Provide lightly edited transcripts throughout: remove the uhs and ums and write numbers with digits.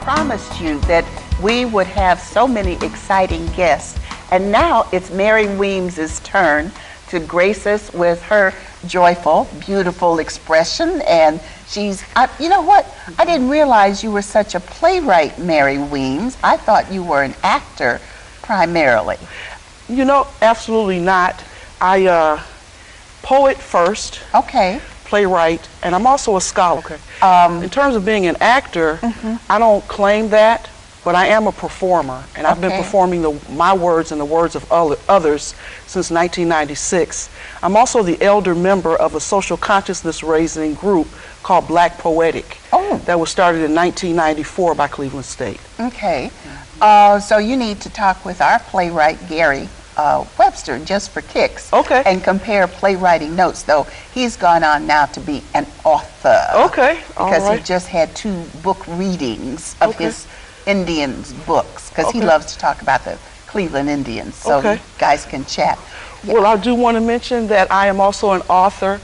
promised you that we would have so many exciting guests. And now it's Mary Weems' turn to grace us with her joyful, beautiful expression. And she's, you know what? I didn't realize you were such a playwright, Mary Weems. I thought you were an actor primarily. You know, absolutely not. I poet first. Okay. Playwright, and I'm also a scholar. Okay. In terms of being an actor, I don't claim that, but I am a performer, and I've been performing my words and the words of others since 1996. I'm also the elder member of a social consciousness raising group called Black Poetic. That was started in 1994 by Cleveland State. Okay. So you need to talk with our playwright, Gary Webster, just for kicks. Okay. And compare playwriting notes, though he's gone on now to be an author. Okay. Because he just had 2 book readings of his Indians books, because he loves to talk about the Cleveland Indians, so you guys can chat. Yeah. Well, I do want to mention that I am also an author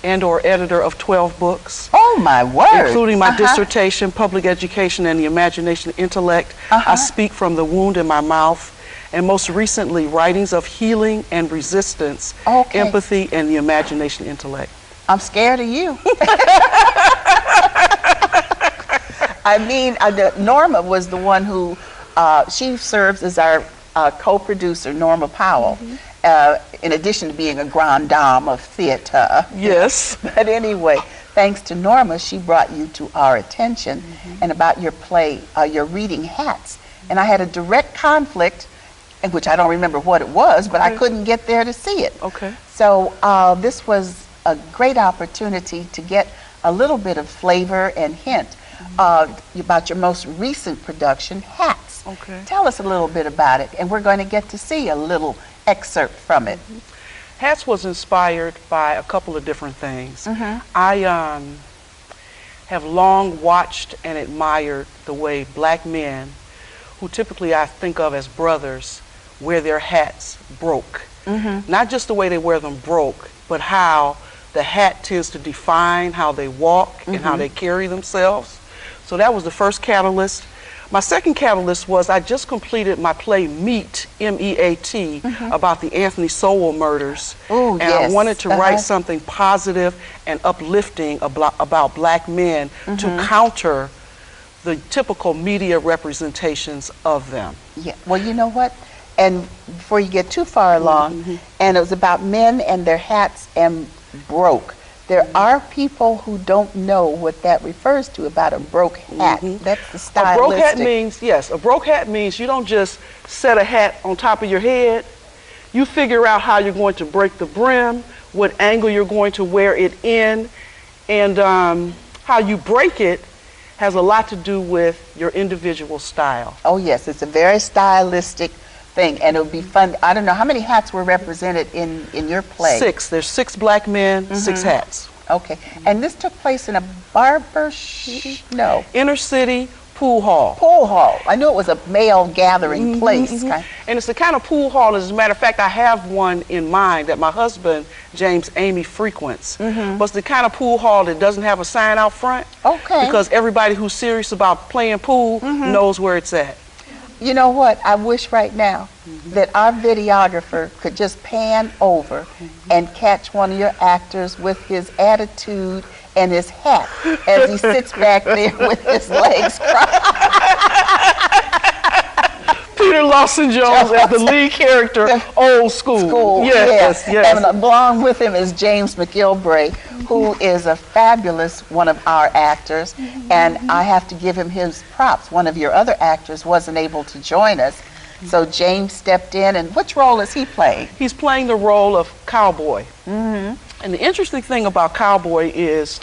and or editor of 12 books. Oh my word! Including my dissertation, Public Education and the Imagination and Intellect. I Speak from the Wound in My Mouth. And most recently, Writings of Healing and Resistance, Empathy and the Imagination and Intellect. I'm scared of you. I mean, Norma was the one who, she serves as our co-producer, Norma Powell, in addition to being a grande dame of theater. Yes. But anyway, thanks to Norma, she brought you to our attention and about your play, your reading hats. And I had a direct conflict, in which I don't remember what it was, but I couldn't get there to see it. Okay. So this was a great opportunity to get a little bit of flavor and hint about your most recent production, Hats. Okay. Tell us a little bit about it, and we're going to get to see a little excerpt from it. Hats was inspired by a couple of different things. I have long watched and admired the way black men, who typically I think of as brothers, wear their hats broke. Not just the way they wear them broke, but how the hat tends to define how they walk and how they carry themselves. So that was the first catalyst. My second catalyst was I just completed my play Meat, M-E-A-T, about the Anthony Sowell murders. And I wanted to write something positive and uplifting about black men to counter the typical media representations of them. Yeah, well, you know what? And before you get too far along, and it was about men and their hats and broke. There are people who don't know what that refers to about a broke hat. That's the stylistic. A broke hat means, yes, a broke hat means you don't just set a hat on top of your head. You figure out how you're going to break the brim, what angle you're going to wear it in, and how you break it has a lot to do with your individual style. Oh yes, it's a very stylistic thing, and it would be fun. I don't know, how many hats were represented in your play? 6. There's 6 black men, 6 hats. Okay, and this took place in a barber no. Inner city pool hall. Pool hall. I knew it was a male gathering place. And it's the kind of pool hall, as a matter of fact, I have one in mind that my husband, James Amy, frequents. But it's the kind of pool hall that doesn't have a sign out front. Okay. Because everybody who's serious about playing pool knows where it's at. You know what? I wish right now that our videographer could just pan over and catch one of your actors with his attitude and his hat as he sits back there with his legs crossed. Peter Lawson Jones as the lead character, old school. Yes. And along with him is James McGilvray, who is a fabulous one of our actors, and I have to give him his props. One of your other actors wasn't able to join us, so James stepped in. And which role is he playing? He's playing the role of Cowboy. And the interesting thing about Cowboy is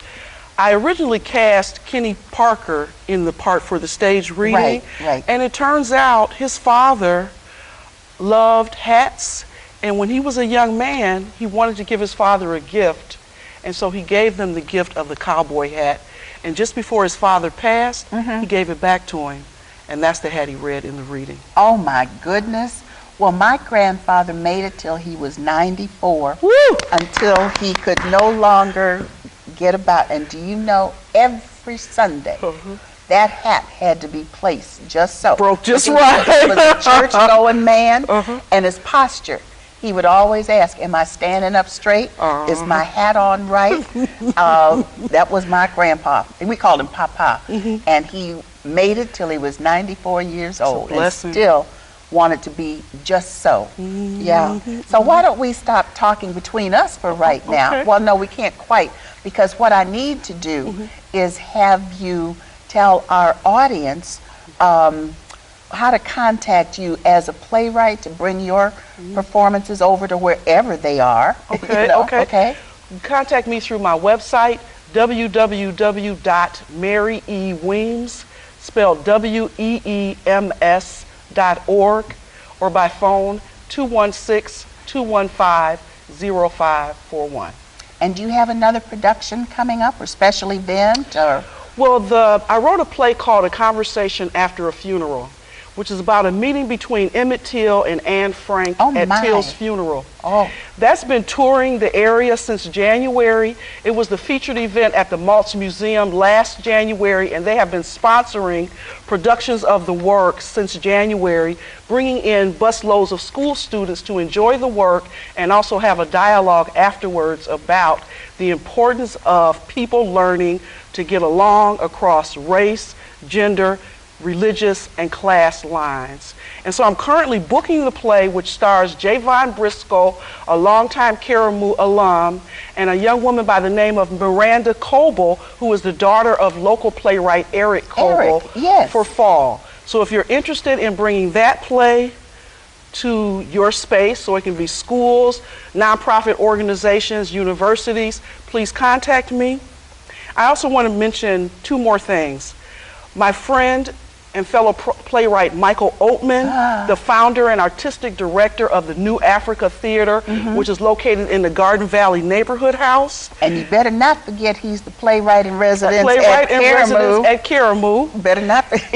I originally cast Kenny Parker in the part for the stage reading, and it turns out his father loved hats, and when he was a young man, he wanted to give his father a gift, and so he gave them the gift of the cowboy hat, and just before his father passed, he gave it back to him, and that's the hat he read in the reading. Oh my goodness. Well, my grandfather made it till he was 94, until he could no longer get about. And do you know, every Sunday that hat had to be placed just so. Broke just He right. was a church-going man, and his posture, he would always ask, am I standing up straight? Is my hat on right? That was my grandpa. And we called him Papa. And he made it till he was 94 years old and still wanted to be just so. Yeah. So why don't we stop talking between us for right now? Well, no, we can't quite, because what I need to do is have you tell our audience how to contact you as a playwright to bring your performances over to wherever they are. Okay, okay. Contact me through my website, www.maryweems, spelled WEEMS.org, or by phone 216-215-0541. And do you have another production coming up or special event? Or? Well, I wrote a play called A Conversation After a Funeral, which is about a meeting between Emmett Till and Anne Frank at Till's funeral. That's been touring the area since January. It was the featured event at the Maltz Museum last January, and they have been sponsoring productions of the work since January, bringing in busloads of school students to enjoy the work and also have a dialogue afterwards about the importance of people learning to get along across race, gender, religious, and class lines. And so I'm currently booking the play, which stars Javon Briscoe, a longtime Karamu alum, and a young woman by the name of Miranda Coble, who is the daughter of local playwright Eric Coble, for fall. So if you're interested in bringing that play to your space, so it can be schools, nonprofit organizations, universities, please contact me. I also want to mention two more things. My friend and fellow playwright Michael Oatman, the founder and artistic director of the New Africa Theater, which is located in the Garden Valley Neighborhood House. And you better not forget he's the playwright in residence at Karamu. Better not forget.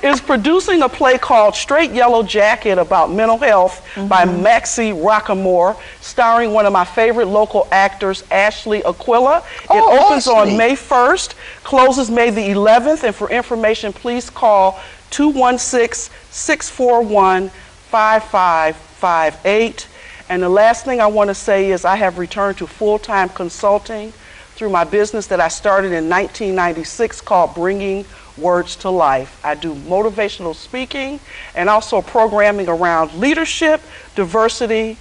Is producing a play called Straight Yellow Jacket about mental health by Maxie Rockamore, starring one of my favorite local actors, Ashley Aquila. It opens on May 1st, closes May the 11th, and for information, please call 216-641-5558. And the last thing I want to say is I have returned to full-time consulting through my business that I started in 1996 called Bringing Words to Life. I do motivational speaking and also programming around leadership, diversity,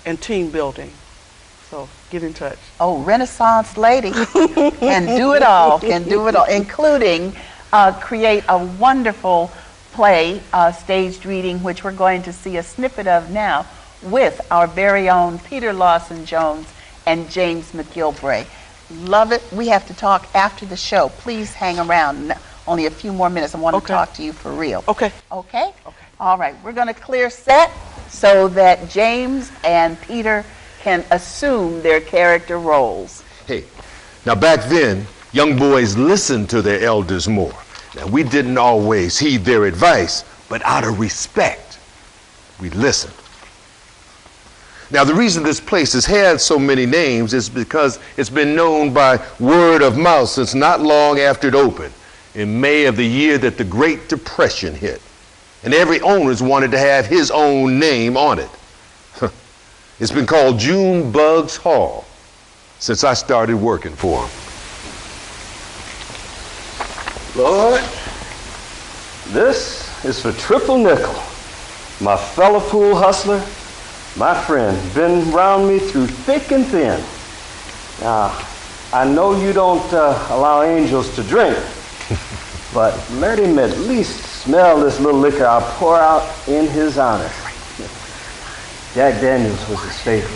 and team building. So get in touch. Oh, Renaissance lady can do it all, including create a wonderful play, staged reading, which we're going to see a snippet of now with our very own Peter Lawson Jones and James McGilvray. Love it. We have to talk after the show. Please hang around. Only a few more minutes. I want to talk to you for real. Okay? All right. We're going to clear set so that James and Peter can assume their character roles. Hey, now back then, young boys listened to their elders more. Now, we didn't always heed their advice, but out of respect, we listened. Now, the reason this place has had so many names is because it's been known by word of mouth since not long after it opened, in May of the year that the Great Depression hit. And every owner wanted to have his own name on it. It's been called June Bugs Hall since I started working for him. Lord, this is for Triple Nickel, my fellow pool hustler, my friend, been around me through thick and thin. Now, I know you don't allow angels to drink, but let him at least smell this little liquor I'll pour out in his honor. Jack Daniels was his favorite.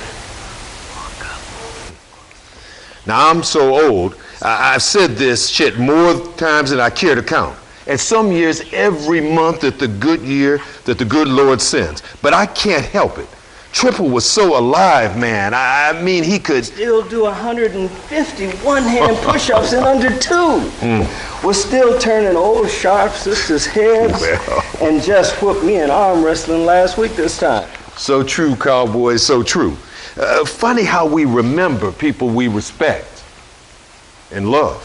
Now, I'm so old, I've said this shit more times than I care to count. And some years, every month that the good year that the good Lord sends. But I can't help it. Triple was so alive, man. I mean, he could still do 150 one-hand push-ups in under 2. Was still turning old sharp sisters' heads and just whooped me in arm wrestling last week this time. So true, cowboys, so true. Funny how we remember people we respect and love.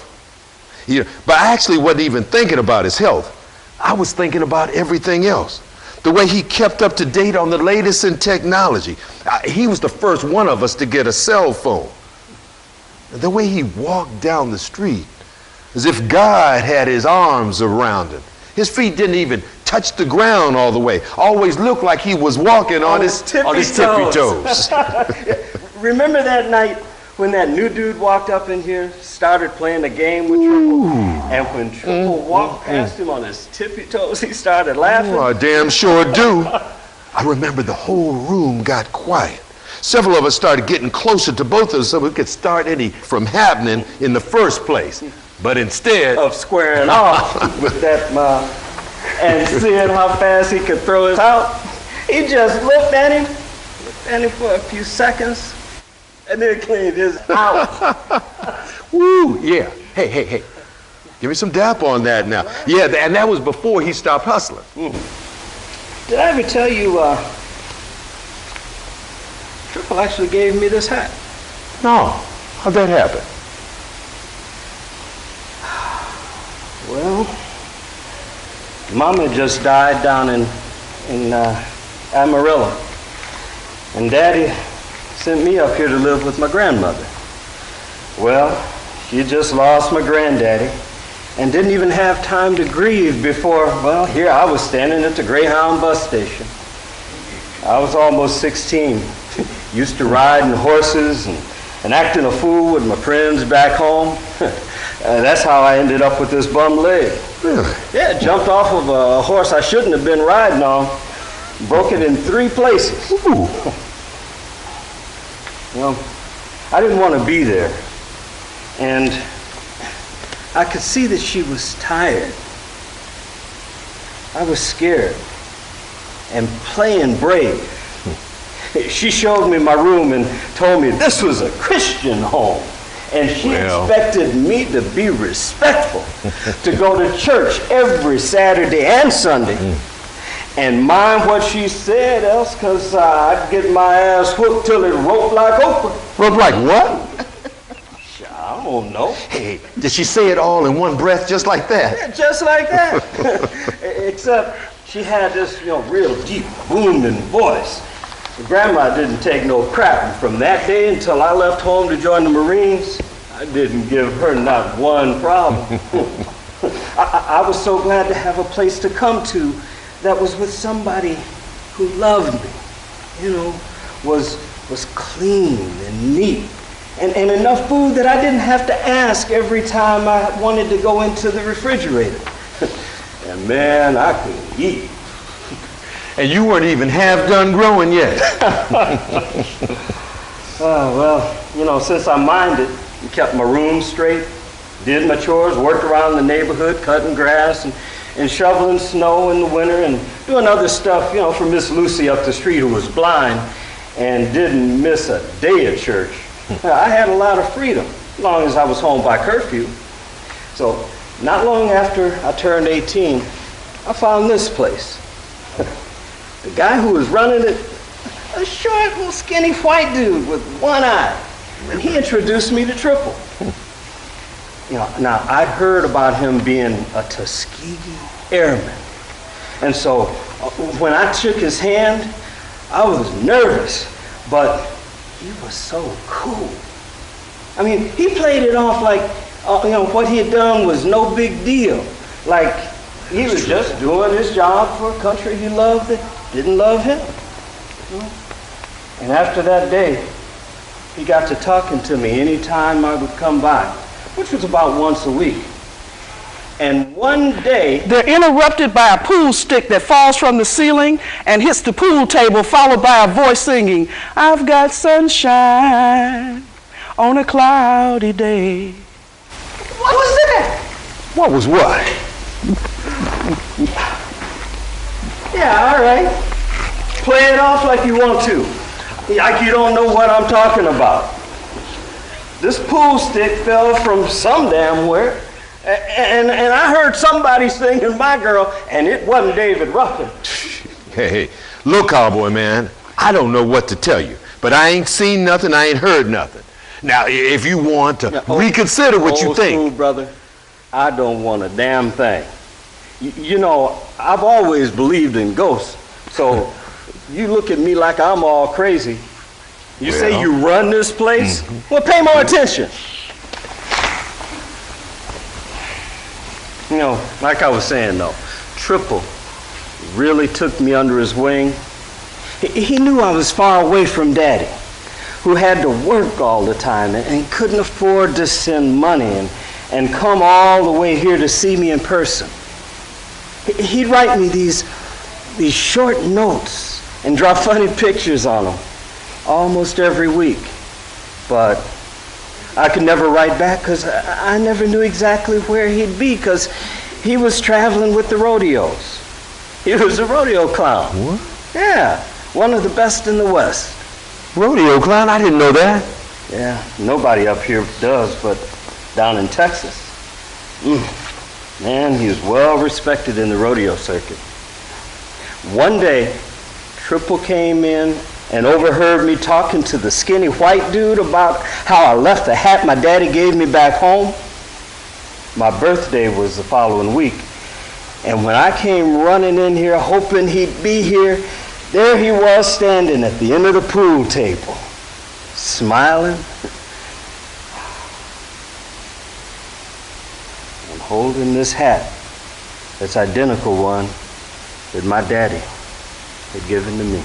But I actually wasn't even thinking about his health. I was thinking about everything else. The way he kept up to date on the latest in technology. He was the first one of us to get a cell phone. The way he walked down the street, as if God had his arms around him. His tippy didn't even touch the ground all the way. Always looked like he was walking on his tippy toes. Remember that night when that new dude walked up in here, started playing a game with Triple, and when Triple walked past him on his tippy toes, he started laughing? Oh, I damn sure do. I remember the whole room got quiet. Several of us started getting closer to both of us so we could start any from happening in the first place. But instead of squaring off with that mouth and seeing how fast he could throw it out, he just looked at him for a few seconds and then cleaned his out. Woo, yeah. Hey. Give me some dap on that now. Yeah, and that was before he stopped hustling. Did I ever tell you, Triple actually gave me this hat? No. How'd that happen? Well, Mama just died down in Amarillo, and Daddy sent me up here to live with my grandmother. Well, she just lost my granddaddy and didn't even have time to grieve before, well, here I was standing at the Greyhound bus station. I was almost 16, used to riding horses and acting a fool with my friends back home. That's how I ended up with this bum leg. Really? Yeah, jumped off of a horse I shouldn't have been riding on, broke it in 3 places. Ooh. Well, I didn't want to be there, and I could see that she was tired. I was scared and playing brave. She showed me my room and told me this was a Christian home. And she expected me to be respectful, to go to church every Saturday and Sunday, and mind what she said, else because I'd get my ass whooped till it roped like Oprah. Roped like what? I don't know. Hey, did she say it all in one breath just like that? Yeah, just like that. Except she had this, real deep, booming voice. Grandma didn't take no crap, and from that day until I left home to join the Marines, I didn't give her not one problem. I was so glad to have a place to come to that was with somebody who loved me, was clean and neat, and enough food that I didn't have to ask every time I wanted to go into the refrigerator. And man, I could eat. And you weren't even half done growing yet. Well, since I minded and kept my room straight, did my chores, worked around the neighborhood, cutting grass and shoveling snow in the winter and doing other stuff, for Miss Lucy up the street who was blind and didn't miss a day at church. I had a lot of freedom, as long as I was home by curfew. So not long after I turned 18, I found this place. The guy who was running it, a short, little, skinny white dude with one eye. And he introduced me to Triple. Now, I'd heard about him being a Tuskegee Airman. And so when I shook his hand, I was nervous, but he was so cool. I mean, he played it off like, what he had done was no big deal. Like, he was just doing his job for a country he loved that didn't love him. And after that day, he got to talking to me any time I would come by, which was about once a week. And one day... They're interrupted by a pool stick that falls from the ceiling and hits the pool table, followed by a voice singing, "I've got sunshine on a cloudy day." What was that? What was what? Yeah, all right. Play it off like you want to. Like you don't know what I'm talking about. This pool stick fell from some damn where, and I heard somebody singing "My Girl," and it wasn't David Ruffin. Hey, look, cowboy man, I don't know what to tell you, but I ain't seen nothing, I ain't heard nothing. Now, if you want to reconsider what you think. Old school, brother. I don't want a damn thing. You know, I've always believed in ghosts, so you look at me like I'm all crazy. You say you run this place? Well, pay more attention. You know, like I was saying though, Triple really took me under his wing. He knew I was far away from Daddy, who had to work all the time and couldn't afford to send money and come all the way here to see me in person. He'd write me these short notes and draw funny pictures on them almost every week. But I could never write back because I never knew exactly where he'd be because he was traveling with the rodeos. He was a rodeo clown. What? Yeah, one of the best in the West. Rodeo clown? I didn't know that. Yeah, nobody up here does, but down in Texas. Man, he was well respected in the rodeo circuit. One day, Triple came in and overheard me talking to the skinny white dude about how I left the hat my daddy gave me back home. My birthday was the following week, and when I came running in here hoping he'd be here, there he was standing at the end of the pool table, smiling and holding this hat that's identical one that my daddy had given to me.